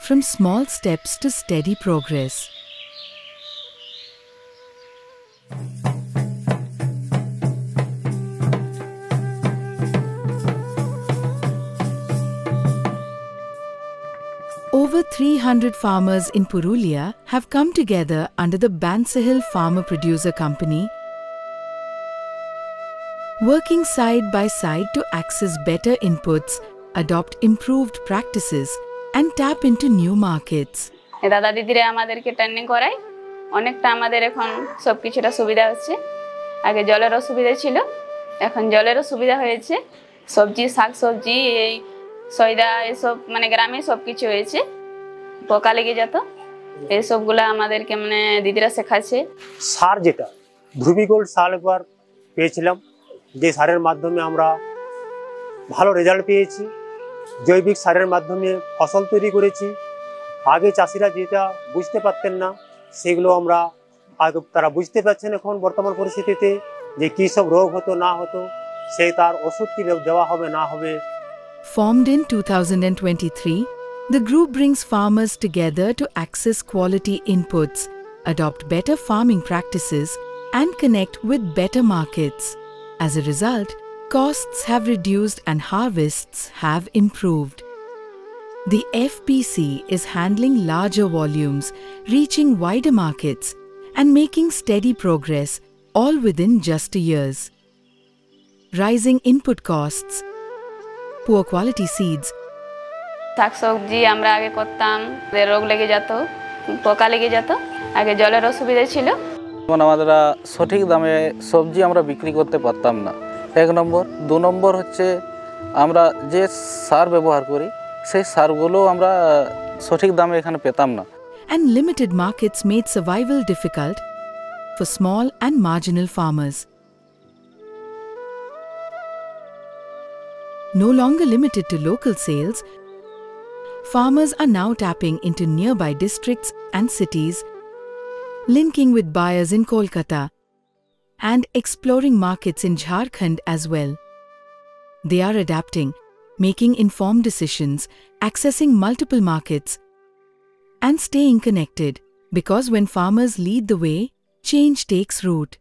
from small steps to steady progress. Over 300 farmers in Purulia have come together under the Bansahil Farmer Producer Company, working side by side to access better inputs, adopt improved practices, and tap into new markets. দাদা দিদিরা আমাদেরকে training করায় অনেকটা আমাদের এখন সবকিছুটা সুবিধা হচ্ছে আগে জলের অসুবিধা ছিল এখন জলেরও সুবিধা হয়েছে সবজি শাকসবজি এই সয়দা এসব মানে গ্রামে সবকিছু হয়েছে পোকা লেগে যেত এই সবগুলা আমাদেরকে মানে দিদিরা শেখাচ্ছে সার যেটা ধ্রুবী গোল্ড সার একবার পেয়েছিলাম যে সারের মাধ্যমে আমরা ভালো রেজাল্ট পেয়েছি জৈবিক সারের মাধ্যমে ফসল তৈরি করেছি আগে চাষিরা যেটা বুঝতে পারতেন না সেগুলো আমরা আগে তারা বুঝতে পারছেন এখন বর্তমান পরিস্থিতিতে যে কি সব রোগ হতো না হতো সেই তার ওষুধ কি দেওয়া হবে না হবে Formed in 2023, the group brings farmers together to access quality inputs, adopt better farming practices, and connect with better markets. As a result, costs have reduced and harvests have improved. The FPC is handling larger volumes, reaching wider markets, and making steady progress, all within just 2 years. Rising input costs, poor quality seeds, শাকসবজি আমরা আগে করতাম রোগ লেগে যেত পোকা লেগে যেত আগে জলের অসুবিধা ছিল আমাদের সঠিক দামে সবজি আমরা বিক্রি করতে পারতাম না এক নম্বর দু নম্বর হচ্ছে আমরা যে সার ব্যবহার করি সেই সারগুলো আমরা সঠিক দামে এখানে পেতাম না and limited markets made survival difficult for small and marginal farmers. No longer limited to local sales, farmers are now tapping into nearby districts and cities, linking with buyers in Kolkata, and exploring markets in Jharkhand as well. They are adapting, making informed decisions, accessing multiple markets, and staying connected, because when farmers lead the way, change takes root.